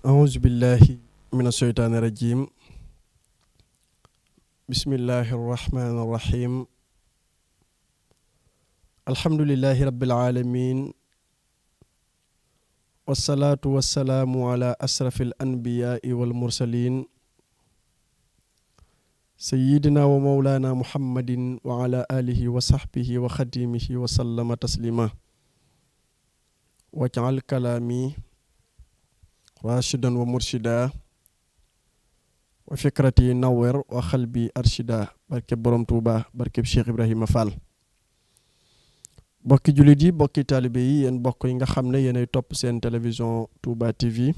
أعوذ بالله من الشيطان الرجيم بسم الله الرحمن الرحيم الحمد لله رب العالمين والصلاة والسلام على أشرف الأنبياء والمرسلين سيدنا ومولانا محمد وعلى آله وصحبه وخديمه وسلم تسليما واجعل كلامي راشدا ومرشدا وفكرتي نور وقلبي أرشدا barke borom Touba barke Cheikh Ibrahima Fall bokki jullit yi bokki taalibe yi yéen bokk yi nga xam ne yéenay topp seen télévision Touba TV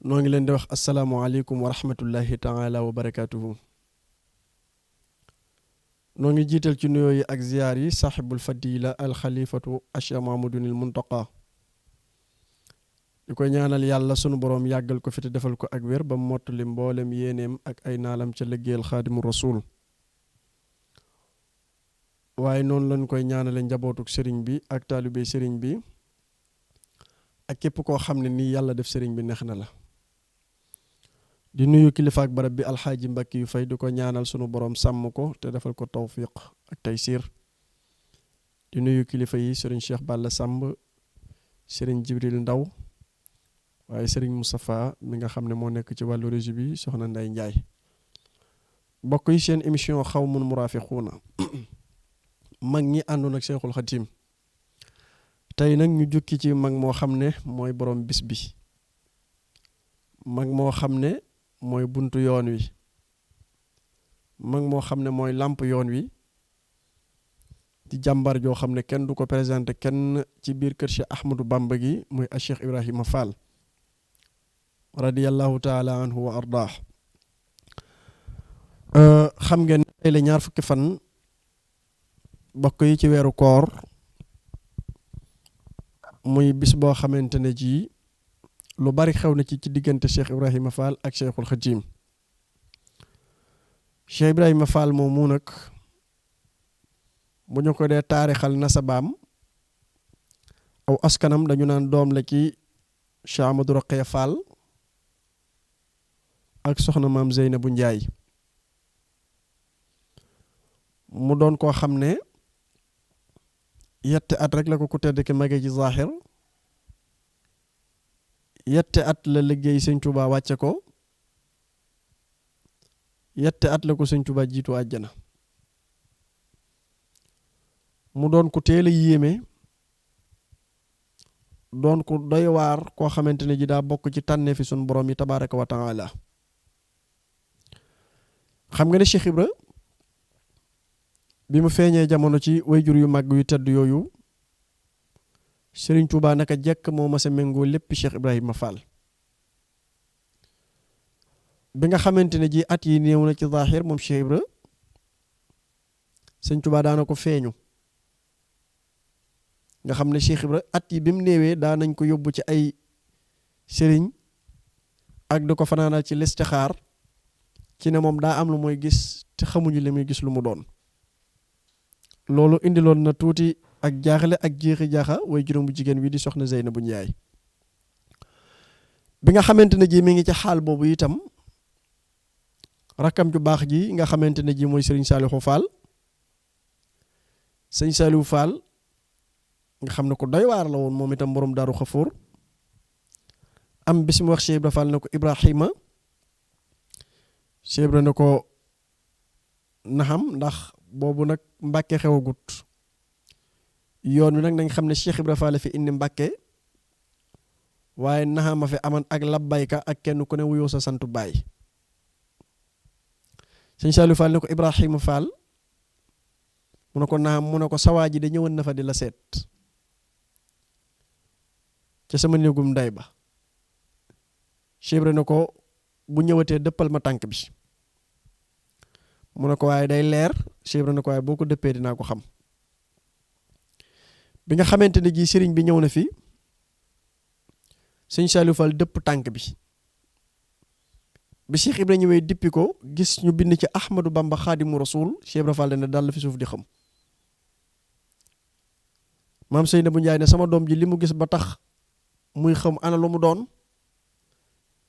noo ngi leen di wax asalaamualeykum wa rahmatullahi taala wa barakatuhu noo ngi jiital ci nuyoo yi ak ziyaar yi saaxibul fadila alxalifatu Cheikh Mamadunil Muntaqa di ko ñaanal yàlla sunu boroom yàggal ko fi te defal ko ak wér ba mottali mboolem yéeneem ak ay naalam ca liggéeyal xaadimu rasul waaye noonu lañ koy ñaanale njabootuk sëriñ bi ak taalibe sëriñ bi ak képp koo xam ne nii yàlla def sëriñ bi neex na la di nuyu kilifa ak barab bi alxaaji Mbàkke yu fay di ko ñaanal sunu boroom sàmm ko te defal ko tawfiq ak taysiir di nuyu kilifa yi sëriñ Cheikh Balla Samb sëriñ Jibril Ndaw waaye Serigne Moustapha mi nga xam ne moo nekk ci wàllu régie bi soxna Nday Njaay bokk yi seen émission Xawmun Muraafiquuna mag ñi àndoon ak Cheikhul Khadim tey nag ñu jukki ci mag moo xam ne mooy borom bis bi mag moo xam ne mooy buntu yoon wi mag moo xam ne mooy làmp yoon wi di jàmbar joo xam ne kenn du ko présenté kenn ci biir kër Cheikh Ahmadou Bamba gi muy a Cheikh Ibrahima Fall radiyallahu taala anhu wa ardaah xam ngeen tey la ñaar fukki fan bokk yi ci weeru koor muy bis boo xamante ne ji lu bari xew na ci diggante Cheikh Ibrahima Fall ak Cheikhul Khadim Cheikh Ibrahima Fall moomu nag bu ñu ko dee taarixal nasabaam aw askanam dañu naan doom la ci Cheikh Amadou Rokhaya Fall ak soxna maam Zeynabu Njaay mu doon koo xam ne yette at rek la ko ku tedd ki mage ci zaaxir yette at la liggéey sëñ Tuubaa wàcce ko yette at la ko sëñ Tuubaa jiitu àjjana mu doon ku teel a yéeme doon ku doy waar koo xamante ne ji daa bokk ci tànnee fi sunu borom yi tabaaraka wa taala xam nga ne Cheikh Ibra bi mu feeñee jamono ci wayjur yu mag yu tedd yooyu Serigne Touba naka jekk moo ma sa méngoo lépp Cheikh Ibrahima Fall bi nga xamante ne ji at yi néew na ci zaaxir moom Cheikh Ibra Serigne Touba daana ko feeñu nga xam ne Cheikh Ibra at yi bi mu néewee daa nañ ko yóbbu ci ay sëriñ ak di ko fanaanal ci listixaar ci ne moom daa am lu mooy gis te xamuñu li muy gis lu mu doon loolu indiloon na tuuti ak jaaxle ak jeexi jaaxa way juróom bu jigéen wi di soxna Zeynabu Njaay bi nga xamante ne ji mi ngi ci xaal boobu itam rakkam ju baax ji nga xamante ne ji mooy sëriñ Saalihu Fall sëñ Saalihu Fall nga xam ne ko doy waar la woon moom itam borom Daaru Xafoor am bis mu wax Cheikh Ibra Fall ne ko Ibrahima Cheikh Ibra ne ko naxam ndax boobu nag Mbàkke xewagut yoon wi nag nañ xam ne Cheikh Ibra Fall fi indi Mbàkke waaye naxama fi aman ak labbayka ak kenn ku ne wuyoo sa santu baay sëñ Saliou Fall ne ko Ibrahima Fall mu ne ko naxam mu ne ko sawaa ji de ñëwoon na fa di la seet ca sama néegum nday ba Cheikh Ibra ne ko bu ñëwatee dëppal ma tànk bi mu ne ko waaye day leer Cheikh Ibra ne ko waaye boo ko dëppee dinaa ko xam bi nga xamante ne ji sëriñ bi ñëw na fi sëñ Saliou Fall dëpp tànk bi bi Cheikh Ibra ñëwee dippi ko gis ñu bind ci Ahmadou Bamba Xaadimu Rasuul Cheikh Ibra Fall ne dal fi suuf di xam maam Seynabou Ndiaye ne sama doom ji li mu gis ba tax muy xam ana lu mu doon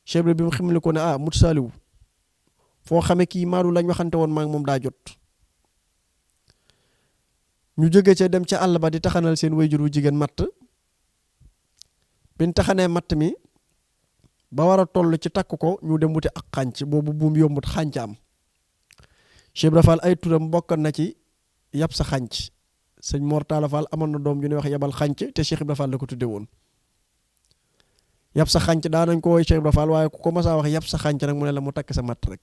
Cheikh Ibra bi mu ximli ko ne mut saaliwu foo xame kii maadu lañ waxante woon maa ngi moom daa jot ñu jóge ca dem ca àll ba di taxanal seen wayjur wu jigéen matt biñ taxanee matt mi ba war a toll ci takk ko ñu dem wuti ak xànc boobu buum yombut xànc am Cheikh Ibra Fall ay turam bokk na ci yab sa xànc sëñ Mor Talla Fall amoon na doom ju ne wax yabal xànc te Cheikh Ibra Fall la ko tudde woon yab sa xànc daa nañ ko woy Cheikh Ibra Fall waaye ku ko mas a wax yab sa xànc nag mu ne la mu takk sa matt rek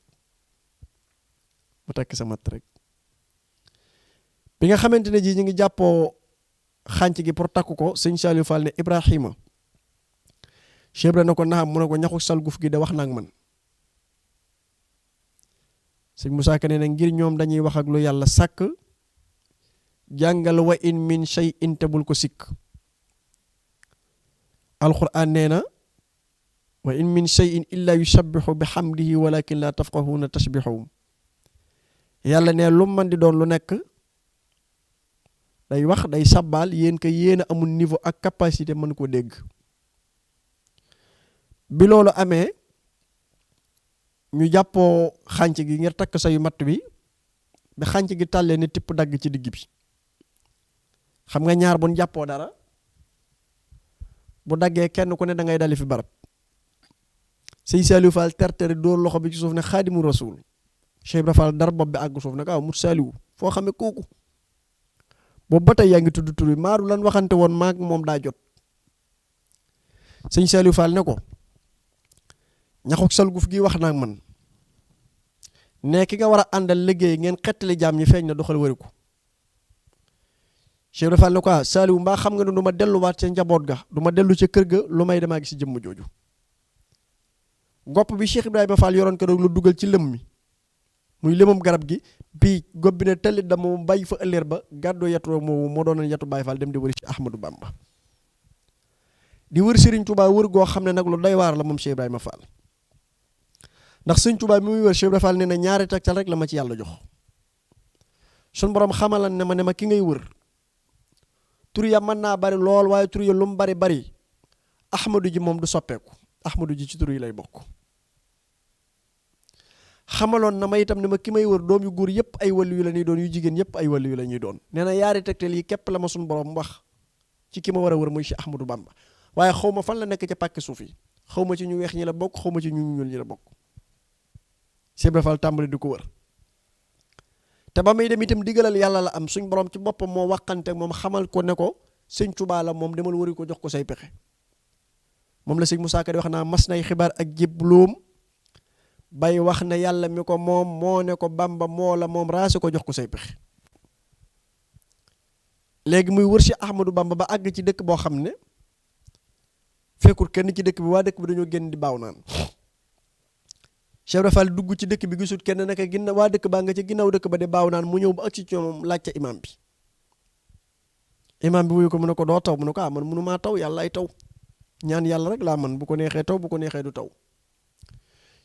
bi nga xamante ne ji ñu ngi jàppoo xànc gi pour takk ko sëñ Saliou Fall ne Ibrahima Cheikh Ibra na ko naam mu ne ko ñaxu salguf gi de wax na ak man sëñ Moussa Ka nee na ngir ñoom dañuy wax ak lu yàlla sàkk jàngal wa in min shay'in te bul ko sikk alquran nee na wa in min shay'in illa yusabbihu bi hamdihi walakin la tafqahuna tasbihahum yàlla ne lu man di doon lu nekk day wax day sabbaal yéen ko yéen a amul niveau ak capacité mën ko dégg bi loolu amee ñu jàppoo xànc gi ngir takk sayu matt bi bi xànc gi tàllee ni tipp dagg ci digg bi xam nga ñaar bu ñu jàppoo dara bu daggee kenn ku ne da ngay dali fi barab sëñ Saliou Fall tertere dóor loxo bi ci suuf ne Xaadimu Rasuul Cheikh Ibra Fall dar bopp bi àgg suuf ne mut Saliou foo xamee kooku boobu ba tey yaa ngi tudd tur bi maaru lan waxante woon maag moom daa jot sëñ Saliou Fall ne ko ñaxuk salguf gi wax naa ak man ne ki nga war a àndal liggéey ngeen xettali jaam ñi feeñ na doxal wari ko Cheikh Ibra Fall ne ko Saliou mbaa xam nga ne du ma delluwaat ca njaboot ga du ma dellu ca kër ga lu may damaa gis jëmm jooju gopp bi Cheikh Ibrahima Fall yoroon ko lu dugal ci lëm mi muy lëmam garab gi bii gob bi ne tellit da moom bàyyi fa ëllëer ba gàddoo yatu moo doonoon yatu Baye Fall dem di wëri ci Ahmadou Bamba di wër Serigne Touba wër goo xam ne nag lu doy waar la moom Cheikh Ibrahima Fall ndax Serigne Touba mi muy wër Cheikh Ibrahima Fall ne na ñaari tegtal rek la ma ci yàlla jox sun borom xamalan ne ma ki ngay wër tur ya mën naa bari lool waaye tur ya lu mu bari bari Ahmadou ji moom du soppeeku Ahmadou ji ci tur yi lay bokk xamaloon na ma itam ne ma ki may wër doom yu góor yëpp ay wàllu yu la ñuy doon yu jigéen yëpp ay wàllu yu la ñuy doon nee na yaari tegtal yi képp la ma suñ borom wax ci ki ma war a wër muy Cheikh Ahmadou Bamba waaye xaw ma fan la nekk ca pàkk suuf yi xaw ma ci ñu weex ñi la bokk xaw ma ci ñu ñuul ñi la bokk Cheikh Ibra Fall tàmbali di ko wër te ba may dem itam digalal yàlla la am suñ borom ci boppam moo waxante moom xamal ko ne ko sëñ Tuubaa la moom demal wëri ko jox ko say pexe moom la sëñ Moussa Ka di wax naa mas nay xibaar ak jébloom bay wax ne yàlla mi ko moom moo ne ko Bamba moo la moom raase ko jox ko say pexe léegi muy wër si Ahmadou Bamba ba àgg ci dëkk boo xam ne fekkul kenn ci dëkk bi waa dëkk bi dañoo génn di baaw naan Cheikh Ibra Fall dugg ci dëkk bi gisul kenn naka ginnaaw waa dëkk baa nga ci ginnaaw dëkk ba di baaw naan mu ñëw ba agsi ci moom laajte imam bi wuyu ko mu ne ko doo taw mu ne ko man mënu maa taw yàlla ay taw ñaan yàlla rek laa man bu ko neexee taw bu ko neexee du taw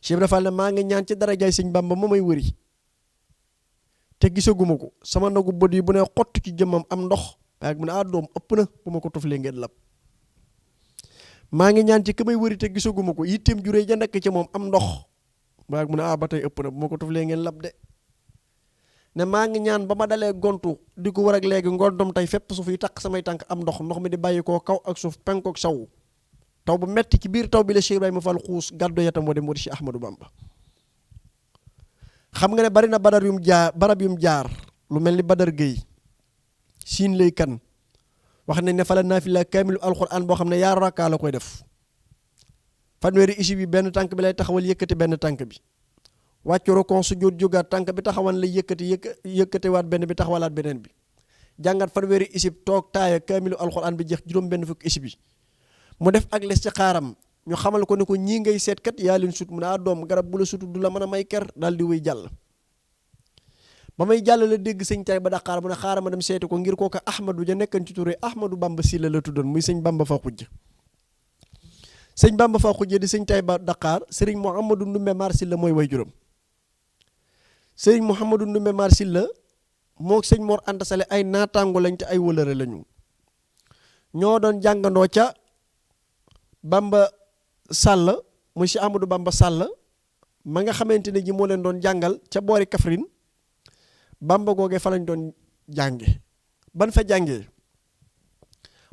Cheikh Ibra Fall ne maa ngi ñaan ci darajaay sëñ Bamba ma may wëri te gisaguma ko sama nagu bët yi bu ne xott ci jëmmam am ndox waaye mu ne doom ëpp na bu ma ko tuflee ngeen lab maa ngi ñaan ci ka may wëri te gisaguma ko yitteem juree ja nekk ci moom am ndox waaye mu ne ba tey ëpp na bu ma ko tuflee ngeen lab de ne maa ngi ñaan ba ma dalee gontu di ko war ak léegi ngondom tey fépp suuf yi takk samay tànk am ndox mi di bàyyi koo kaw ak suuf penkook saw taw bu metti ci biir taw bi la Cheikh Ibrahima Fall xuus gàddu yatam moo dem moo di Cheikh Ahmadou Bamba xam nga ne bari na barab yum jaar lu mel ni Badar Gueye siin lay kan wax nañ ne fa la naafila kaamilu alxuraan boo xam ne yaar rakkaa la koy def fanweeri isi bi benn tànk bi lay taxawal yëkkati benn tànk bi wàccu rokon su jógaat tànk bi taxawal lay yëkkatiwaat benn bi taxawalaat beneen bi jàngat fanweeri isib toog taaya kaamilu alxuraan bi jeex juróom benn fukk isi bi mu def ak les ci xaaram ñu xamal ko ne ko ñii ngay seet kat yaa leen sut mu ne doom garab bu la sutu du la mën a may ker daal di wéy jàll ba may jàll la dégg sëñ tay ba Dakar mu ne xaaral ma dem seeti ko ngir kooka Ahmadou ja nekkan ci turé Ahmadou Bamba Sylla la tuddoon muy sëñ Bamba fa xujj sëñ Bamba Fa Xujje di sëñ Tayba Dakar sëriñ Mouhamadou Ndumbe Mar Silla mooy way juróom sëriñ Mouhamadou Ndumbe Mar Silla moo sëñ Mor Anta Sale ay naataango lañ te ay wëlëre lañu ñoo doon jàngandoo ca Bamba Sall muy si Amadou Bamba Sall ma nga xamante ne ji moo leen doon jàngal ca boori Kaffrine Bamba googee fa lañ doon jànge ban fa jàngee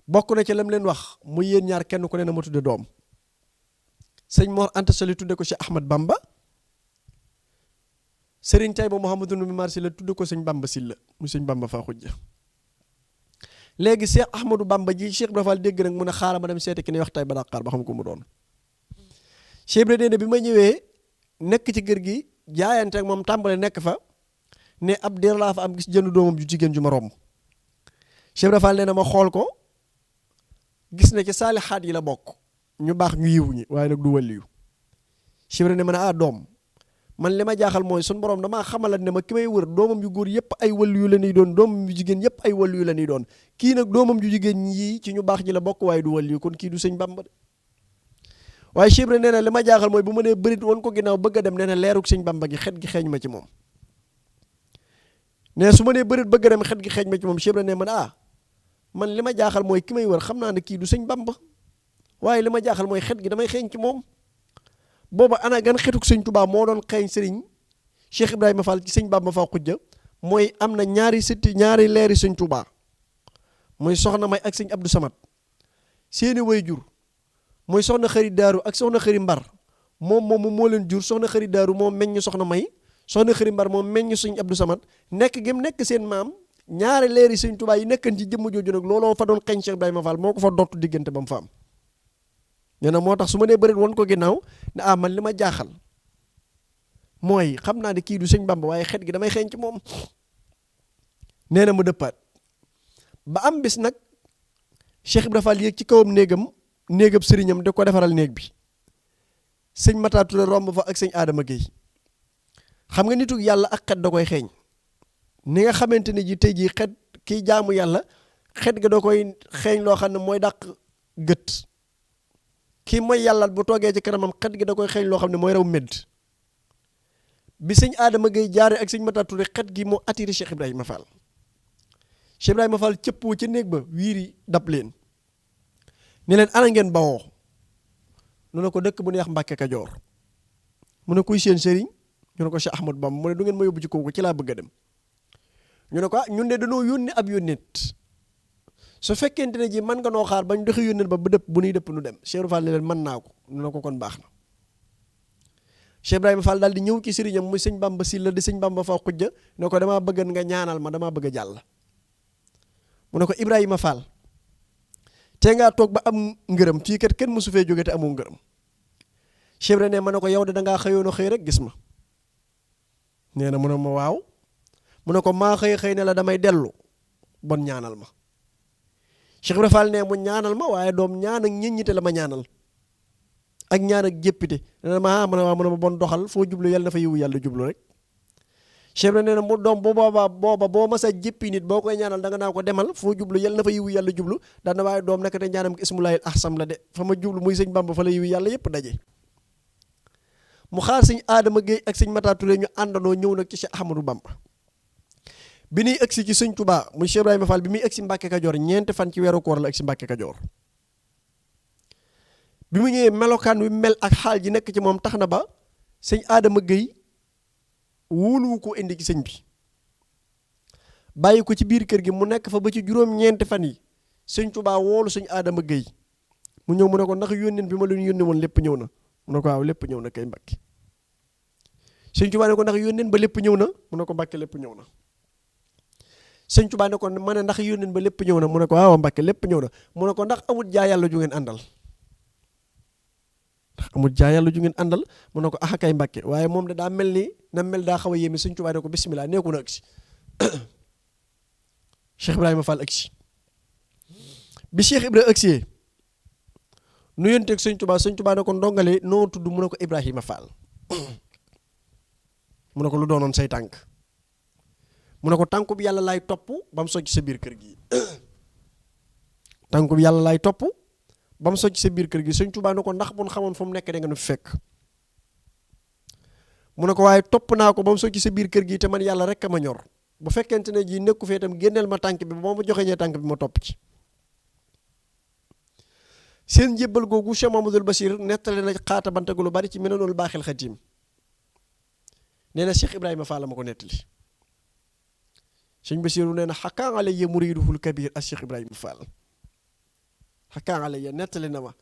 bokk na ci lam leen wax mu yéen ñaar kenn ku ne na ma tudde doom sëñ Mor Anta Sali tudde ko si Ahmad Bamba sëriñ Tayba Mouhamadou Ndumbe Mar Silla tudde ko sëñ Bamba Silla mu sëñ Bamba Fa Xujja léegi Cheikh Ahmadou Bamba ji Cheikh Ibra Fall dégg nag mu ne xaaral ma dem seeti ki ne wax Tayba Dakar ba xam ko mu doon Cheikh Ibra dee ne bi ma ñëwee nekk ci kër gi jaayante ak moom tàmbale nekk fa ne ab diir laa fa am gis jënd doomam ju jigéen ju ma romb Cheikh Ibra Fall nee na ma xool ko gis ne ci saalixaat yi la bokk ñu baax ñu yiw ñi waaye nag du wàlliyu Cheikh Ibra ne ma ne doom man li ma jaaxal mooy sun borom damaa xamalat ne ma ki may wër doomam yu góor yëpp ay wàlliyu la ñuy doon doomam yu jigéen yëpp ay wàlliyu la ñuy doon kii nag doomam ju jigéen yii ci ñu baax ñi la bokk waaye du wàlliyu kon kii du sëñ Bamba de waaye Cheikh Ibra nee na li ma jaaxal mooy bu ma nee bërit woon ko ginnaaw bëgg a dem nee na leeruk sëñ Bamba gi xet gi xeeñ ma ci moom ne su ma nee bërit bëgg a dem xet gi xeeñ ma ci moom Cheikh Ibra ne man man li ma jaaxal mooy ki may wër xam naa ne kii du sëñ Bamba waaye li ma jaaxal mooy xet gi damay xeeñ ci moom booba ana gan xetuk sëñ Tuubaa moo doon xeeñ sëriñ Cheikh Ibrahima Fall ci sëñ Bamba Fa Xujja mooy am na ñaari leeri sëñ Tuubaa muy soxna May ak sëñ Abdou Samad seeni way jur muy soxna xëri daaru ak soxna xëri mbar moom moo leen jur soxna xëri daaru moom meññ soxna May soxna xëri mbar moom meññ sëñ Abdou Samad nekk gi mu nekk seen maam ñaari leeri sëñ Tuubaa yi nekkan ci jëmm jooju nag looloo fa doon xeeñ Cheikh Ibrahima Fall moo ko fa dottu diggante ba mu fa am nee na moo tax su ma nee bërit woon ko ginnaaw ne man li ma jaaxal mooy xam naa ne kii du sëñ Bamba waaye xet gi damay xeeñ ci moom nee na mu dëppaat ba am bis nag Cheikh Ibrahima Fall yéeg ci kawam néegab sëriñam da ko defaral néeg bi sëñ Mata Touré romb fa ak sëñ Adama Guèye xam nga nitu yàlla ak xet da koy xeeñ ni nga xamante ne ji tey jii xet kiy jaamu yàlla xet ga da koy xeeñ loo xam ne mooy dàq gët kii mooy yàlla bu toogee ci kanamam xet gi da koy xeeñ loo xam ne mooy raw medd bi sëñ Adama Gueye jaare ak sëñ Mata Touré xet gi moo attiré Cheikh Ibrahima Fall Cheikh Ibrahima Fall cëppoo ca néeg ba wiiri dab leen ne leen ana ngeen bawoo nu ne ko dëkk bu neex Mbàkke Kajoor mu ne kuy seen sëriñ ñu ne ko Cheikh Ahmadou Bamba mu ne du ngeen ma yóbbu ci kooku ci laa bëgg a dem ñu ne ko ñun de dañoo yónni ab yónneet su fekkente ne ji mën nga noo xaar bañ doxi yónneen ba dëpp bu nuy dëpp nu dem Cheikh Ibrahima Fall ne leen mën naa ko nu ne ko kon baax na Cheikh Ibrahima Fall daal di ñëw ci sëriñam muy sëñ Bamba Silla di sëñ Bamba Fa Xujja ne ko damaa bëgg nga ñaanal ma damaa bëgg a jàll mu ne ko Ibrahima Fall te ngaa toog ba am ngërëm fii kat kenn mësu fee jóge te amoo ngërëm Cheikh Ibrahima ne ma ne ko yow de dangaa xëyoon xëy rek gis ma nee na mu ne ma waaw mu ne ko maa xëy ne la damay dellu bon ñaanal ma Cheikh Ibrahima Fall ne mu ñaanal ma waaye doom ñaan ak ñeññite la ma ñaanal ak ñaan ak jéppite nee na ma mu ne waaw mu ne ma bon doxal foo jublu yàlla na fa yiwu yàlla jublu rek Cheikh Ibrahima nee na mu doom booba boo ma sa jéppi nit boo koy ñaanal danga naa ko demal foo jublu yàlla na fa yiwu yàlla jublu daan na waaye doom naka te ñaanam ismulaayil ahsam la de fa ma jublu muy sëñ Bamba fa la yiwu yàlla yépp daje mu xaar sëñ Adama Gueye ak sëñ Mata Touré ñu àndandoo ñëw nag ci Cheikh Ahmadou Bamba bi ñuy egsi ci sëñ Touba muy Cheikh Ibrahima Fall bi muy egsi Mbàkke Kajoor ñeenti fan ci weeru koor la egsi Mbàkke Kajoor bi mu ñëwee melokaan wi mel ak xaal ji nekk ci moom tax na ba sëñ Adama Gueye wóoluwu ko indi ci sëñ bi bàyyi ko ci biir kër gi mu nekk fa ba ci juróom-ñeenti fan yi sëñ Touba woolu sëñ Adama Gueye mu ñëw mu ne ko ndax yónneen bi ma leen yónnee woon lépp ñëw na mu ne ko waaw lépp ñëw na kay Mbàkke sëñ Touba ne ko ndax yónneen ba lépp ñëw na mu ne ko Mbàkke lépp ñëw na sëñ Touba ne ko ma ne ndax yónneen ba lépp ñëw na mu ne ko waaw Mbàkke lépp ñëw na mu ne ko ndax amul jaa yàlla ju ngeen àndal ndax amul jaa yàlla ju ngeen àndal mu ne ko ah kay Mbàkke waaye moom de daa mel ni na mel daa xaw a yéeme sëñ Touba ne ko bismillah neeku na agsi Cheikh Ibrahima Fall agsi bi Cheikh Ibrahima agsi nu yonteeg sëñ Touba ne ko ndongale noo tudd mu ne ko Ibrahima Fall mu ne ko lu doonoon say tànk mu ne ko tànku bi yàlla laay topp ba mu socc sa biir kër gi tànku bi yàlla laay topp ba mu socc sa biir kër gi sëñ Tuubaa ne ko ndax bu ñu xamoon fu mu nekk da nga nu fekk mu ne ko waaye topp naa ko ba mu socc sa biir kër gi te man yàlla rek a ma ñor bu fekkente ne ji nekku fee itam génneel ma tànk bi ba ma joxe ñee tànk bi ma topp ci. seen njébbal googu Cheikh Mamadou Bachir nettali na xaata bantagu lu bari ci Minanul Baaxil Xadiim nee na Cheikh Ibrahima Fall ma ko nettali sëñ Basiru nee na xakkaan alayya muriduhul kabir ak Cheikh Ibrahima Fall xakkaan alayya nettali na ma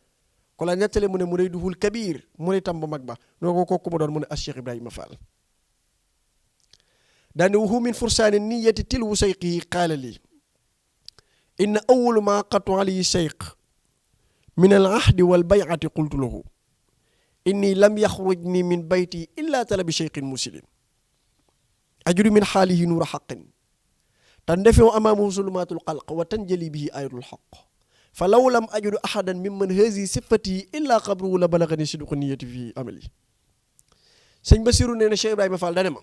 ku la nettali mu ne muriduhul kabir muritam bu mag ba noo ko kooku ma doon mu ne ak Cheikh Ibrahima Fall daane wuhu min fursaani niyati tilwu sayqihi qaala lii inna awwalu maa qatu alayhi sayq min al ahdi wal bay'ati qultu lahu inni lam yaxrujni min bayti illa talabi sheyqin muslim ajudu min xaalihi nuura xaqin tandafew amaamahu zulumatul xalq wa tanjali bihi ayatul xaq fa law lam ajudu ahadan mimman hazi sifati illa qabruhu la balagani sidqu niyati fi amali sëñ Basiru nee na Cheikh Ibrahima Fall dane ma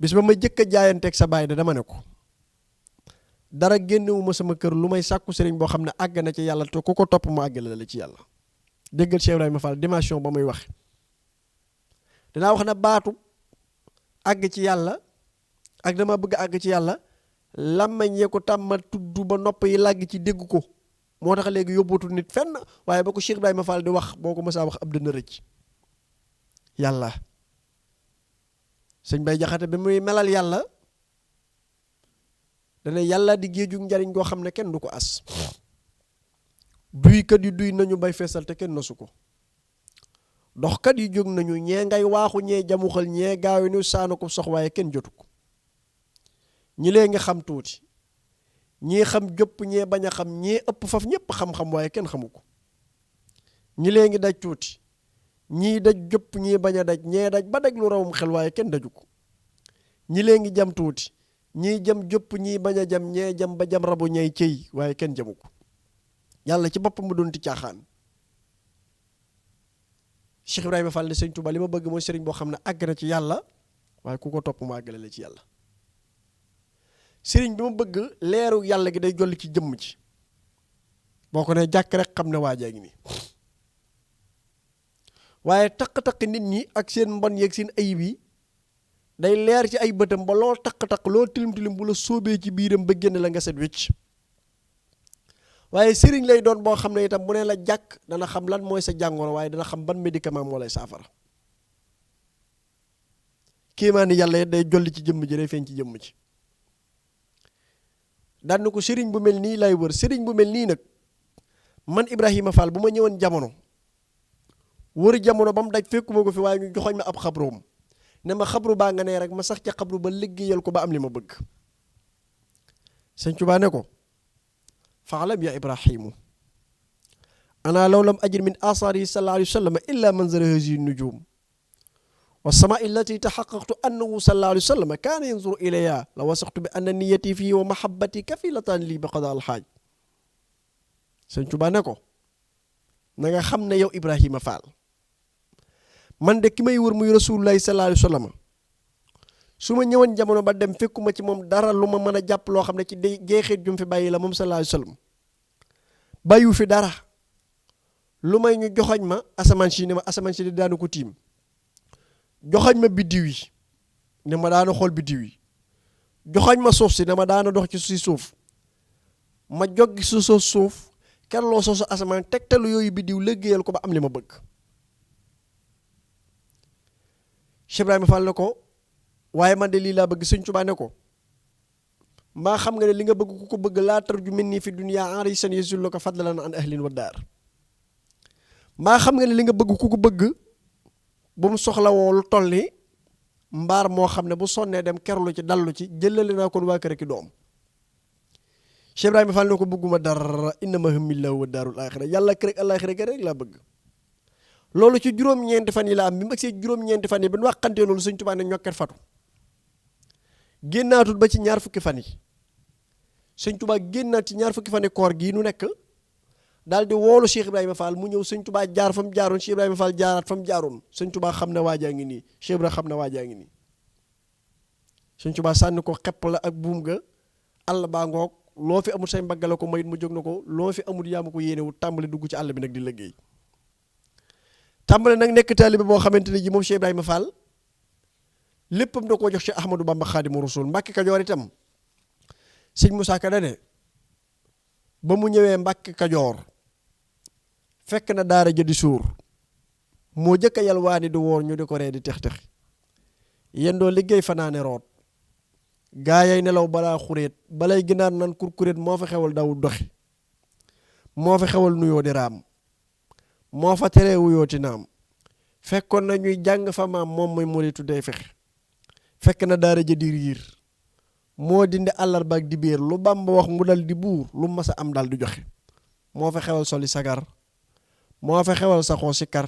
bis ba ma jëkk a jaayanteeg sa baay da dama ne ko dara génnewuma sama kër lu may sàkku sëriñ boo xam ne àgg na ci yàlla te ku ko topp mu àggale la ci yàlla déggal Cheikh Ibrahima Fall dimension ba muy wax danaa wax na baatu àgg ci yàlla ak dama bëgg àgg ci yàlla làmmañ yee ko tàmma tudd ba nopp yi làgg ci dégg ko moo tax léegi yóbbootu nit fenn waaye ba ko Cheikh Ibrahima Fall di wax boo ko mësaa wax ab dënn rëcc yàlla sëñ Bay Jaxate bi muy melal yàlla dana yàlla di géeju njariñ goo xam ne kenn du ko as duykat yi duy nañu bay feesal te kenn nosu ko doxkat yi jóg nañu ñee ngay waaxu ñee jamuxal ñee gaaw ñu saana ko sox waaye kenn jotu ko ñi lee ngi xam tuuti ñii xam jëpp ñee bañ a xam ñee ëpp faf ñépp xam-xam waaye kenn xamu ko ñi lee ngi daj tuuti ñii daj jëpp ñii bañ a daj ñee daj ba daj lu rawum xel waaye kenn daju ko ñi lee ngi jam tuuti ñii jam jëpp ñii bañ a jam ñee jam ba jam rabu ñay cëy waaye kenn jamu ko yàlla ci boppam mu doon ti caaxaan Cheikh Ibrahima Fall ne sëñ Touba li ma bëgg mooy sëriñ boo xam ne àgg na ci yàlla waaye ku ko topp mu àggale la ci yàlla sëriñ bi ma bëgg leeru yàlla gi day jolli ci jëmm ci boo ko ne jàkk rek xam ne waajaa ngi nii waaye taq-taq nit ñi ak seen mbon yeeg seen ayib yi day leer ci ay bëtam ba loo taq-taq loo tilim-tilim bu la sóobee ci biiram ba génn la nga set wécc waaye sëriñ lay doon boo xam ne itam bu ne la jàkk dana xam lan mooy sa jàngoro waaye dana xam ban médicament moo lay saafara kéemaani yàlla day jolli ci jëmm ji day feeñ ci jëmm ji daan na ko sëriñ bu mel nii lay wër sëriñ bu mel nii nag man Ibrahima Fall bu ma ñëwoon jamono wër jamono ba mu daj fekkuma ko fi waaye ñu joxoñ ma ab xabroom ne ma xabru baa nga nee rek ma sax ca xabru ba liggéeyal ko ba am li ma bëgg sëñ Tuubaa ne ko faalam ya ibrahimu ana law lam ajir min asaari sallallahu alayhi wa sallam illa manzara hazihi nujum wa samaa'i allati taxaqaqtu annahu sallallahu alayhi wa sallam kaana yanzuru ilayya la wasaqtu bi anna niyati fii wa mahabbati kafilatan lii bi qada alxaaj sëñ Tuubaa ne ko na nga xam ne yow Ibrahima Fall man de ki may wër muy rasulullahi sallallahu alayhi wa sallam su ma ñëwoon jamono ba dem fekkuma ci moom dara lu ma mën a jàpp loo xam ne ci jeexit jum fi bàyyi la moom sallallahu alayhi wa sallam bàyyu fi dara lu may ñu joxoñ ma asamaan si ne ma asamaan si di daanu ko tiim joxoñ ma biddiw yi ne ma daana xool biddiw yi joxoñ ma suuf si ne ma daana dox ci si suuf ma joggi su suuf kenn loo soosu asamaan tegtalu yooyu biddiw liggéeyal ko ba am li ma bëgg Cheikh Ibrahima Fall ne ko waaye man de lii laa bëgg sëñ Tuubaa ne ko mbaa xam nga ne li nga bëgg ku ko bëgg laa tarju minni fi dunya arisan yazulluka fadlan an ahlin wa daar mbaa xam nga ne li nga bëgg ku ko bëgg bu mu soxla woo lu toll ni mbaar moo xam ne bu sonnee dem kerlu ci dallu ci jëlale naa kon waa kër ki doom Cheikh Ibrahima Fall ne ko bëgguma dara innama hamillahu wa daarul axira yàlla kër ak àllaaxira ga rek laa bëgg loolu ci juróom-ñeenti fan yi la am bi mu agsee juróom-ñeenti fan yi ba nu waxantee loolu sëñ Tuubaa ne ñokket fatu génnaatul ba ci ñaar fukki fan yi sëñ Tuubaa génnaat ci ñaar fukki fan yi koor gii nu nekk daal di woolu Cheikh Ibrahima Fall mu ñëw sëñ Tuubaa jaar fa mu jaaroon Cheikh Ibrahima Fall jaaraat fa mu jaaroon sëñ Tuubaa xam ne waajaa ngi nii Cheikh Ibrahima xam ne waajaa ngi nii sëñ Tuubaa sànni ko xepp la ak buum ga àll baa ngoog loo fi amul say mbaggale ko mayit mu jóg na ko loo fi amul yaa ma ko yéenewu tàmbali dugg ci àll bi nag di liggéey tàmbali nag nekk taalibe boo xamante ne ji moom Cheikh Ibrahima Fall léppam da koo jox ci Ahmadou Bamba Xaadimu Rasuul Mbàkke Kajoor itam sëñ Moussa Ka dane ba mu ñëwee Mbàkke Kajoor fekk na daara ja di suur moo jëkk a yalwaani di woor ñu di ko ree di tex-tex yendoo liggéey fanaane root gaayay nelaw balaa xuréet balay ginaar nan kurkuréet moo fa xewal dawul doxi moo fa xewal nuyoo di raam moo fa teree wuyooti naam fekkoon na ñuy jàng fa maam moom mooy muritu day fexe fekk na daara ja di riir moo dindi àllarba ak di biir lu Bamba wax mu dal di buur lu mas a am dal di joxe moo fa xewal soli sagar moo fa xewal saxoo si kar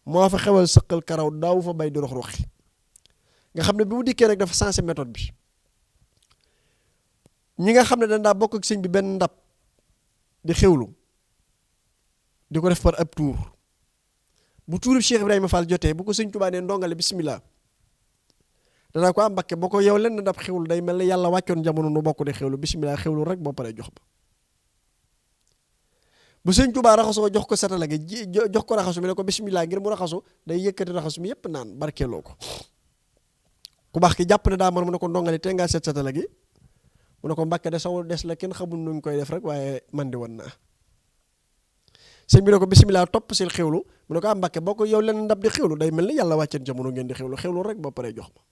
moo fa xewal sëqal karaw daaw fa bay di rox roxi nga xam ne bi mu dikkee rek dafa sensé méthode bi ñi nga xam ne dañ daa bokk ak sëñ bi benn ndab di xewlu di ko def par ab tuur bu tuurub Cheikh Ibrahima Fall jotee bu ko sëñ Tuubaa nee ndongale bismillah danaa ko am Mbakke boo ko yow lenn ndab xewlu day mel ne yàlla wàccoon jamono nu bokk di xewlu bismillah xewlu rek boo paree jox ba bu sëñ Tuubaa raxasoo jox ko satala gi jox ko raxasu mi ne ko bismillah ngir mu raxasu day yëkkati raxasu mi yépp naan barkeeloo ko ku baax ki jàpp ne daa man mu ne ko ndongale te ngaa set satala gi mu ne ko Mbàkke de saw des la kenn xamul nuñ koy def rek waaye man di woon naa sëñ bi ne ko bismillah topp sil xewlu mu ne ko am Mbàkke boo ko yow leen ndab di xewlu day mel ni yàlla wàcceen jamono ngeen di xewlu rek ba pare jox ma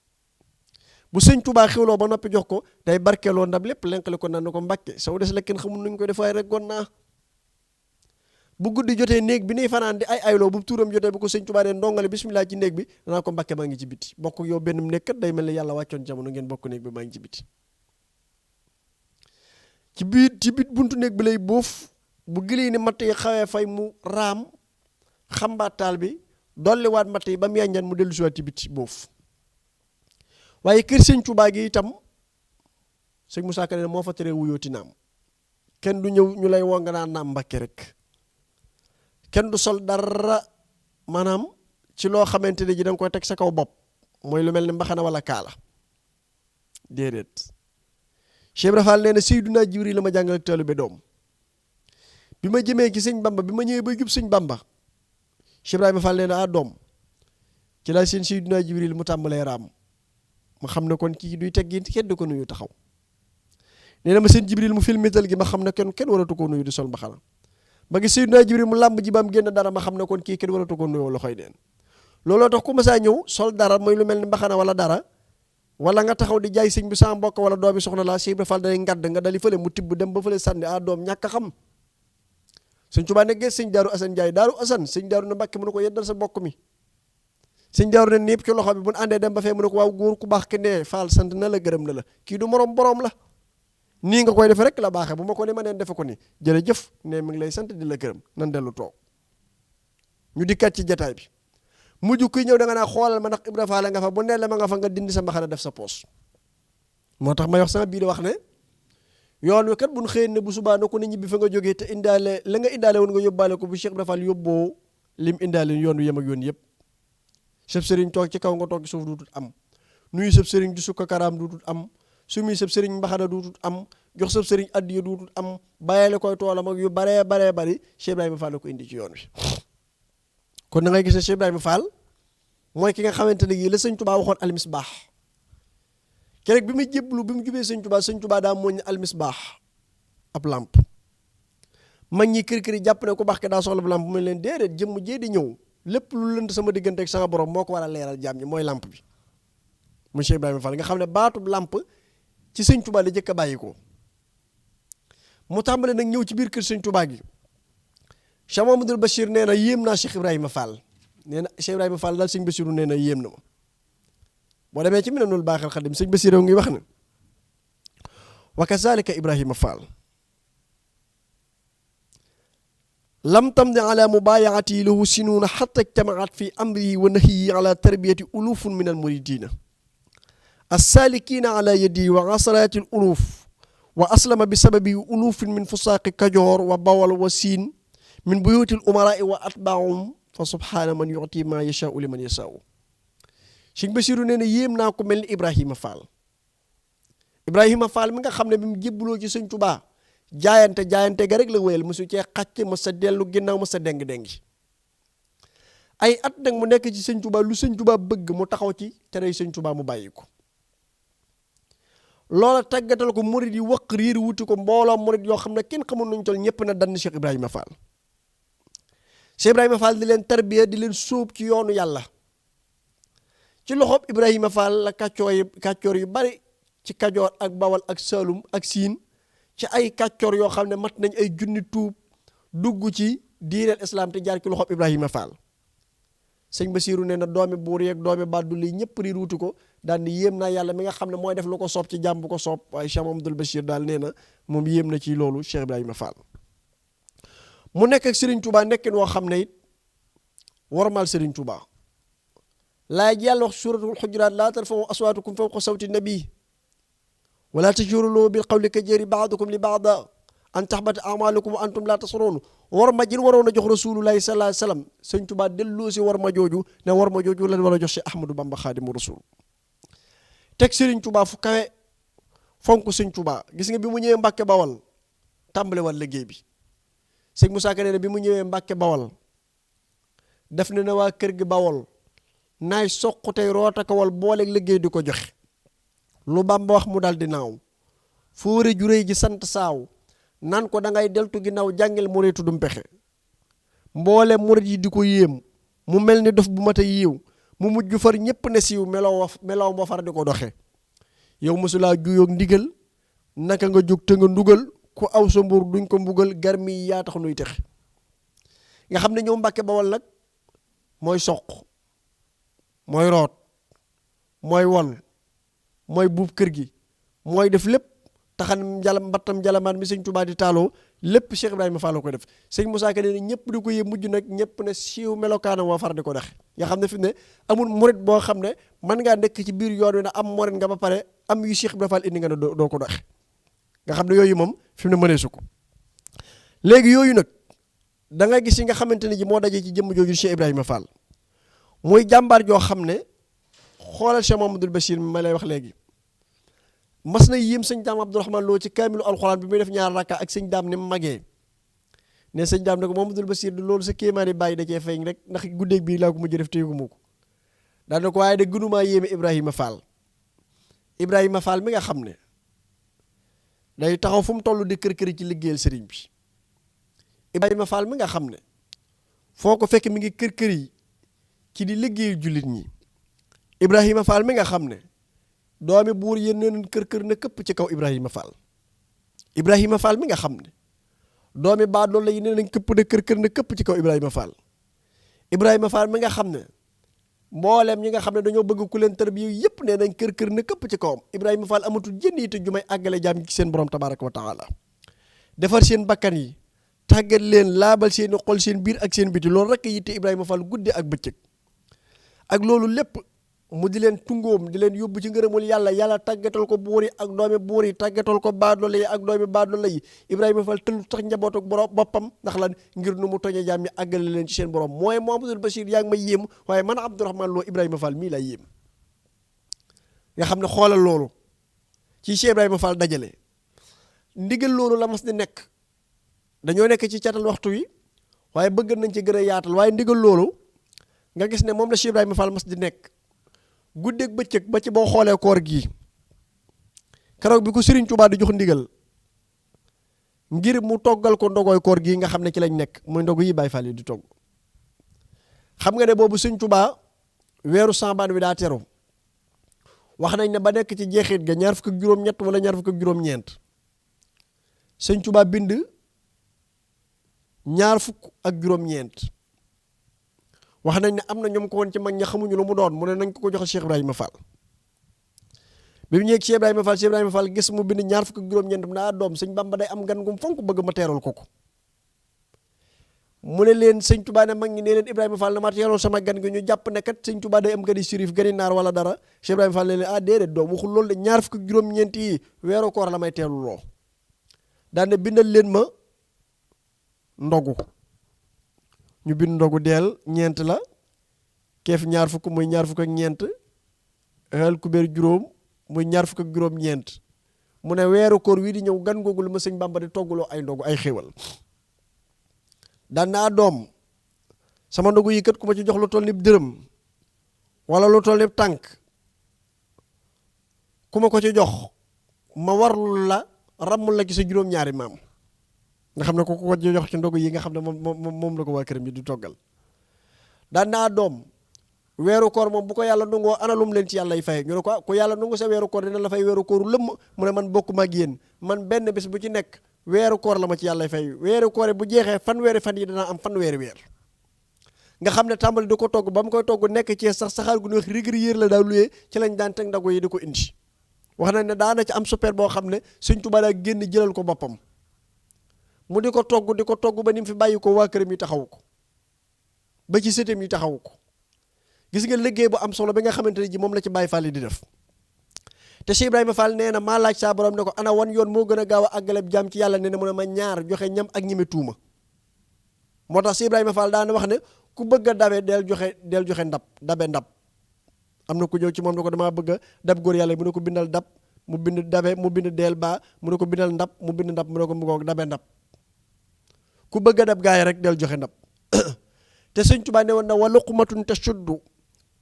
bu sëñ Tuubaa xewloo ba noppi jox ko day barkeeloo ndab lépp lenkale ko naan ne ko Mbàkke saw des la kenn xamul nuñ koy def waaye rek gon naa bu guddi jotee néeg bi nuy fanaan di ay ayloo bu tuuram jotee bu ko sëñ Tuubaa ne ndongale bismillah ci néeg bi danaa ko Mbàkke maa ngi ci biti bokk yow benn nekkat day mel ni yàlla wàccoon jamono ngeen bokk néeg bi maa ngi ci biti ci biir buntu néeg bi lay boof bu gilii ni matt yi xawee fay mu raam xambaat taal bi dolliwaat matt yi ba mu yànjan mu dellu siwaat ci biti boof waaye kër sëñ Tuubaa gi itam sëñ Moussa Ka ne moo fa teree wuyooti naam kenn du ñëw ñu lay woo nga naan naam Mbàkke rek kenn du sol dara maanaam ci loo xamante ne ji da nga koy teg sa kaw bopp mooy lu mel ni mbaxana wala kaala déedéet Cheikh Ibra Fall nee na Seydunaa Jibril la ma jàngal ak taalibe doom bi ma jëmee ci sëñ Bamba bi ma ñëwee bay jub sëñ Bamba Cheikh Ibrahima Fall nee na doom ci laa seen Seydunaa Jibril mu tàmbalee raam ma xam ne kon kii duy teggi kenn du ko nuyu taxaw nee na ma seen Jibril mu filmital gi ma xam ne kenn waratu ko nuyu di sol mbaxana ba gis Seydunaa Jibril mu làmb ji ba am génn dara ma xam ne kon kii kenn waratu ko nuyoo loxoy neen looloo tax ku ma saa ñëw sol dara mooy lu mel ni mbaxana wala dara wala nga taxaw di jaay sëñ bi sa mbokk wala doomi soxna laa Cheikh Ibra Fall day ngadd nga dali fële mu tibb dem ba fële sànni doom ñàkk a xam sëñ Tuubaa ne gees sëñ Daaru Asan Njaay Daaru Asan sëñ Daaru ne Mbàkke mu ne ko yeddal sa mbokk mi sëñ Daaru ne népp ci loxo bi bu ñu àndee dem ba fee mu ne ko waaw góor ku baax ki ne Fall sant na la gërëm na la kii du morom boroom la nii nga koy defe rek la baaxee bu ma ko ne ma neen defe ko ni jërëjëf ne mi ngi lay sant di la gërëm nan dellu toog ñu dikkaat ci jataay bi mujj kuy ñëw da nga naa xoolal ma ndax Ibra Fall nga fa bu nee la ma nga fa nga dindi sa mbaxana def sa poos moo tax may wax sama biir wax ne yoon wi kat bu ñu xëyee ne bu subaa na ko ne ñibbi fa nga jógee te indaale la nga indaale woon nga yóbbaale ko bu Cheikh Ibra Fall yóbboo lim indaale yoon wi yem ak yoon yëpp sëb sëriñ toog ci kaw nga toog ci suuf duutut am nuyu sëb sëriñ di sukka karaam duutut am sumi sëb sëriñ mbaxana duutut am jox sëb sëriñ addiya duutut am bàyyile koy toolam ak yu baree bari Cheikh Ibrahima Fall la ko indi ci yoon wi kon da ngay gis ne Cheikh Ibrahima Fall mooy ki nga xamante ne la sëñ Tuubaa waxoon almisbaax keroog bi muy jébbalu bi mu jubee sëñ Tuubaa daa mooñ almisbaax ab làmp mag ñi kër yi jàpp ne ku baax ke daa soxla bu làmp mu leen déedéet jëmm jee di ñëw lépp lu lënt sama diggante ak sama borom moo ko war a leeral jaam ñi mooy làmp bi mu Cheikh Ibrahima Fall nga xam ne baatub làmp ci sëñ Tuubaa la jëkk a bàyyi ko mu tàmbale nag ñëw ci biir kër sëñ Tuubaa gi Cheikh Mamadou Bachir nee na yéem naa Cheikh Ibrahima Fall nee na Cheikh Ibrahima Fall daal sëñ Bachiru nee na yéem na ma boo demee ci Minanul Baaxil Xadim sëñ Bachiru ngi wax ne wa kazalika Ibrahima Fall lam tamdi ala mubayaati lahu sinuuna xatta ijtamaat fi amrihi wa nahyihi ala tarbiyati ulufun min al muridina assalikina ala yadihi wa asarati al uluf wa aslama bi sababi ulufin min fusaaqi Kajoor wa Bawal wa Siin min buyuti al umaraa wa atbaahum fa subhaana man yuti ma yashaau liman yashaau Sëñ Basiru nee na yéem naa ko mel ni Ibrahima Fall Ibrahima Fall mi nga xam ne bi mu jébbaloo ci sëñ Tuubaa jaayante ga rek la wéyal mosu cee xàcc ma sa dellu ginnaaw ma sa déng-déngi ay at nag mu nekk ci sëñ Tuubaa lu sëñ Tuubaa bëgg mu taxaw ci tere sëñ Tuubaa mu bàyyi ko loola tàggatal ko murid yi wëq riir wuti ko mbooloo murid yoo xam ne kenn xamul nuñ tol ñëpp na dann Cheikh Ibrahima Fall Cheikh Ibrahima Fall di leen tarbiya di leen sóob ci yoonu yàlla ci loxob Ibrahima Fall la kàccoor yu bari ci Kajoor ak Bawal ak Saalum ak Siin ci ay kàccoor yoo xam ne mat nañ ay junni tuub dugg ci diineel islam te jaar ci loxob Ibrahima Fall sëñ Basiiru nee na doomi buur yeeg doomi bàddu li ñëpp riir wuti ko daal ni yéem naa yàlla mi nga xam ne mooy def lu ko soob ci jàmm bu ko soob waaye Cheikh Mamadou Bachir daal nee na moom yéem na ci loolu Cheikh Ibrahima Fall mu nekk ak Serigne Touba nekkin woo xam ne it warmal Serigne Touba laay ji yàlla wax suratul xujuraat laa tarfa'u aswaatakum fawqa sawti nabi wala tajharu lahu bil qawli kajahri ba'dikum li ba'din an tahbata a'malukum wa antum la tash'urun war ma jin waroon a jox rasulullahi sallallahu alayhi wasallam sëñ Tuubaa delloo si war ma jooju ne war ma jooju lañ war a jox si Ahmadou Bamba Xaadimu Rasul teg Sëriñ Tuubaa fu kawe fonk sëñ Tuubaa gis nga bi mu ñëwee Mbàkke Bawal tàmbale wal liggéey bi sëñ Moussa Ka nee na bi mu ñëwee Mbàkke Bawal def na ne waa kër gi Bawal naay soq tey roota ko wal booleeg liggéey di ko joxe lu Bamba wax mu dal di naaw fóore ju réy ji sant saaw nan ko da ngay deltu ginnaaw jàngil murit du pexe mboole murit yi di ko yéem mu mel ni dof bu mat a yiiw mu mujj far ñépp ne siiw melow ba far di ko doxe yow mosulaa juyoog ndigal naka nga jóg te nga ndugal ku aw sa mbur duñ ko mbugal garmi yaa tax nuy texe nga xam ne ñëw Mbàkke Bawal nag mooy soq mooy root mooy wol mooy buub kër gi mooy def lépp taxan mbattam jalamaan mi sëñ Tuubaa di taaloo lépp Cheikh Ibrahima Fall la koy def sëñ Moussa Ka ne ñëpp di ko yee mujj nag ñëpp ne siiw melokaanam waa far di ko dex nga xam ne fi mu ne amul murit boo xam ne mën ngaa nekk ci biir yoon wi ne am murit nga ba pare am yu Cheikh Ibrahima Fall indi nga ne doo ko dex nga xam ne yooyu moom fi mu ne mëneesu ko léegi yooyu nag da nga gis yi nga xamante ne ji moo dajee ci jëmm jooju Cheikh Ibrahima Fall muy jàmbaar joo xam ne xoolal Cheikh Mamadou Bachir mi ma lay wax léegi mas na yéem sëñ daam Abdourahmane Lo ci kaamilu alxuraan bi muy def ñaar rakka ak sëñ daam ni mu magee ne sëñ daam ne ko Mamadou Bachir du loolu sa kéemaani bàyyi da cee feeñ rek ndax guddeeg bii laa ko mujj def téegu mu ko daal ne ko waaye de gënumaa yéeme Ibrahima Fall mi nga xam ne day taxaw fu mu toll di kër-këri ci liggéeyal sëriñ bi Ibrahima Fall mi nga xam ne foo ko fekk mi ngi kër-kër yi ci di liggéeyal jullit ñi Ibrahima Fall mi nga xam ne doomi buur yéen neen kër na këpp ci kaw Ibrahima Fall mi nga xam ne doomi baadoolo yi nee nañ këpp na kër na këpp ci kaw Ibrahima Fall mi nga xam ne mbooleem ñi nga xam ne dañoo bëgg ku leen tarbiya yépp nee nañ kër na këpp ci kawam Ibrahima Fall amatul jënd yi te ju may àggale jaam ci seen borom tabaraka wa taala defar seen bakkan yi tàggat leen laabal seeni xol seen biir ak seen biti loolu rekk yitte Ibrahima Fall guddi ak bëccëg ak loolu lépp mu di leen tungoom di leen yóbbu ci ngërëmul yàlla tàggatal ko buur yi ak doomi buur yi tàggatal ko baadoolo yi ak doomi baadoolo yi Ibrahima Fall tëllu tax njaboot ak borom boppam ndax lan ngir nu mu toñe jaam ñi àggale leen ci seen borom mooy Mamadou Bachir yaa ngi may yéem waaye man Abdourahmane Lo Ibrahima Fall mii lay yéem nga xam ne xoolal loolu ci Cheikh Ibrahima Fall dajale ndigal loolu la mas di nekk dañoo nekk ci catal waxtu wi waaye bëgg nañ ci gën a yaatal waaye ndigal loolu nga gis ne moom la Cheikh Ibrahima Fall mas di nekk guddeeg bëccëg ba ci boo xoolee koor gii keroog bi ko Serigne Touba di jox ndigal ngir mu toggal ko ndogooy koor gii nga xam ne ci lañ nekk muy ndogu yi Baay Faal yi di togg xam nga ne boobu Serigne Touba weeru Sambaan wi daa teru wax nañ ne ba nekk ci jeexit ga ñaar fukk ak juróom-ñett wala ñaar fukk ak juróom-ñeent Serigne Touba bind ñaar fukk ak juróom-ñeent wax nañ ne am na ñoom ko woon ci mag ña xamuñu lu mu doon mu ne nañ ko joxe Cheikh Ibrahima Fall bi mu ñëwee Cheikh Ibrahima Fall gis mu bind ñaar fukk ak juróom-ñeent mu naa doom sëñ Bamba day am gan gum fonk bëgg ma teeral ko mu ne leen sëñ Touba ne mag ñi ne leen Ibrahima Fall na ma teeral sama gan gi ñu jàpp ne kat sëñ Touba day am gani sirif gani naar wala dara Cheikh Ibrahima Fall ne leen déedéet doom waxul loolu de ñaar fukk ak juróom-ñeent yi weeru koor la may teelu loo daan ne bindal leen ma ndogu ñu bind ndogu deel ñeent la keef ñaar fukk muy ñaar fukk ak ñeent xel kubéer juróom muy ñaar fukk ak juróom-ñeent mu ne weeru koor wii di ñëw gan googu la ma sëñ Bàmba di togguloo ay ndogu ay xéwal daan naa doom sama ndogu yi kat ku ma ci jox lu toll ni dërëm wala lu toll ni tànk ku ma ko ci jox ma warul la ràmmul la ci sa juróom-ñaari maam nga xam ne ku ko jox ci ndogu yi nga xam ne moom la ko waa këram yi di toggal daan naa doom weeru koor moom bu ko yàlla nangoo ana lum leen ci yàlla y fay ñu ne ko ku yàlla nangu sa weeru koor dina la fay weeru kooru lëmm mu ne man bokkuma ak yéen man benn bés bu ci nekk weeru koor la ma ci yàlla y fay weeru koor bu jeexee fanweeri fan yi danaa am fanweeri weer nga xam ne tàmbali di ko togg ba mu koy togg nekk ci sax saxaar gu ñuy wax rigri la daa luyee ci lañ daan teg ndagu yi di ko indi wax nañ ne daana ci am super boo xam ne Sëñ Tuubaa daa génn jëlal ko boppam mu di ko togg ba ni mu fi bàyyi ko waa këram yi taxawu ko ba ci sëtam yi taxawu ko gis nga liggéey bu am solo bi nga xamante ne ji moom la ci Baye Fall yi di def te Cheikh Ibrahima Fall nee na maa laaj saa borom ne ko ana wan yoon moo gën a gaaw a àggaleb jaam ci yàlla nee na mu ne ma ñaar joxe ñam ak ñime tuuma moo tax Cheikh Ibrahima Fall daana wax ne ku bëgg a dabe del joxe dabe ndab am na ku ñëw ci moom ne ko damaa bëgg a dab góor yàlla mu ne ko bindal dab mu bind dabe mu bind deel baa mu ne ko bindal ndab mu bind ndab mu ne ko mu ngoog dabe ndab ku bëgg a dab gaa yi rek del joxe ndab te Sëñ Tuubaa ne woon na wa luqmatun tashuddu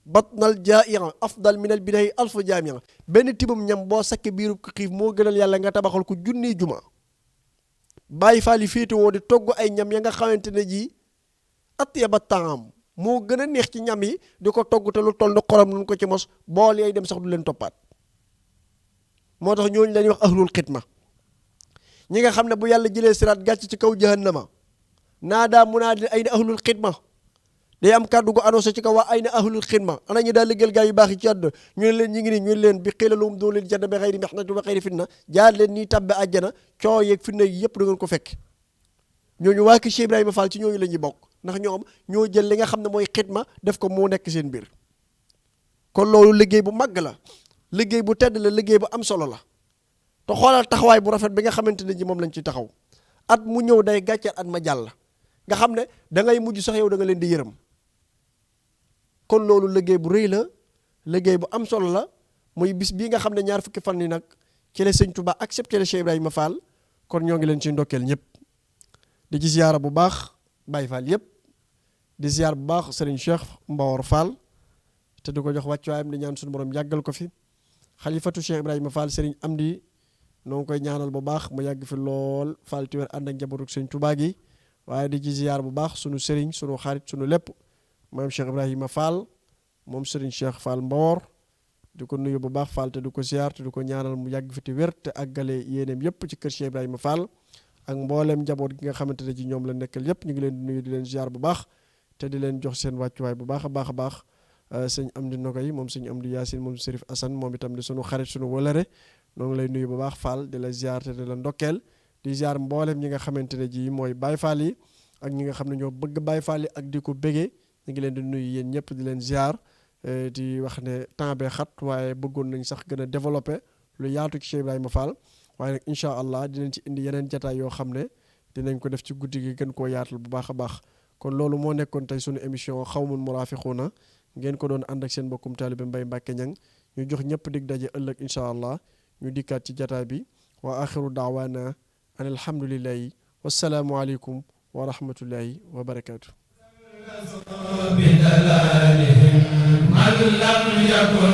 batnal jaa'ira afdal minal binayi alfu jaamia benn tibum ñam boo sakke biiru ko xiif moo gënal yàlla nga tabaxal ko junniy juma Baay Faal yi féete woo di togg ay ñam ya nga xamante ne ji atyaba taam moo gën a neex ci ñam yi di ko togg te lu toll ni xorom nun ko ci mos bool yay dem sax du leen toppaat moo tax ñooñu lañuy wax ahlul xidma ñi nga xam ne bu yàlla jëlee siraat gàcc ci kaw jahannama naadaa munaadin ayna ahlul xidma day am kàddu gu annoncé ci kaw waa ayna ahlul xidma ana ñu daal liggéeyal gaa yu baax yi ci àdduna ñu ne leen ñi ngi nii ñu ne leen bi xiila lahum duxulul janna bi xayri mihnatin wa xayri fitna jaar leen nii tabbe àjjana coow yeeg fitna yi yëpp da ngeen ko fekk ñooñu waa ki Cheikh Ibrahima Fall ci ñooñu la ñuy bokk ndax ñoom ñoo jël li nga xam ne mooy xidma def ko moo nekk seen biir kon loolu liggéey bu màgg la liggéey bu tedd la liggéey bu am solo la te xoolal taxawaay bu rafet bi nga xamante ne ji moom lañ ci taxaw at mu ñëw day gàcceel at ma jàll nga xam ne da ngay mujj sax yow da nga leen di yërëm kon loolu liggéey bu rëy la liggéey bu am solo la muy bis bii nga xam ne ñaar fukki fan yi nag ci la Sëñ Tuubaa accepté le Cheikh Ibrahima Fall kon ñoo ngi leen ci ndokkeel ñëpp di ci ziyaara bu baax Baye Fall yëpp di ziyaar bu baax Serigne Cheikh Mbawar Fall te di ko jox wàccuwaayam di ñaan suñu borom yàggal ko fi xalifatu Cheikh Ibrahima Fall Serigne Amdi noo ngi koy ñaanal bu baax mu yàgg fi lool Fall ti wér ànd ak njabootu Sëñ Tuubaa gi waaye di ci ziyaar bu baax sunu Serigne sunu xarit sunu lépp maam Cheikh Ibrahima Fall moom Serigne Cheikh Fall Mbawar di ko nuyu bu baax Fall te di ko ziyaar te di ko ñaanal mu yàgg fi te wér te àggale yéeneem yëpp ci kër Cheikh Ibrahima Fall ak mboolem njaboot gi nga xamante ne ci ñoom la nekkal yëpp ñu ngi leen di nuyu di leen ziar bu baax te di leen jox seen wàccuwaay bu baax a baax a baax sëñ Amdi Nogay moom sëñ Amdi Yaasin moom Serif Assane moom itam di sunu xarit sunu wolare noo ngi lay nuyu bu baax Fall di la ziar te di la ndokkeel di ziar mboolem ñi nga xamante ne ji mooy Baye Fall yi ak ñi nga xam ne ñoo bëgg Baye Fall yi ak di ko bégee ñu ngi leen di nuyu yéen ñëpp di leen ziar di wax ne temps bee xat waaye bëggoon nañ sax gën a développé lu yaatu ci Cheikh Ibrahima Fall waaye nag incha allah dinañ ci indi yeneen jataay yoo xam ne dinañ ko def ci guddi gi gën koo yaatal bu baax a baax kon loolu moo nekkoon tey sunu émission Xawmun Muraafiquuna ngeen ko doon ànd ak seen mbokkum taalibe Mbaye Mbacke Niang ñu jox ñëpp dig daje ëllëg incha allah ñu dikkaat ci jataay bi wa axiru daawaana an alhamdulillahi wassalaamu aleykum wa rahmatullahi wa barakaatu. بِدَلَالِهِمْ مَنْ لَمْ يَكُنْ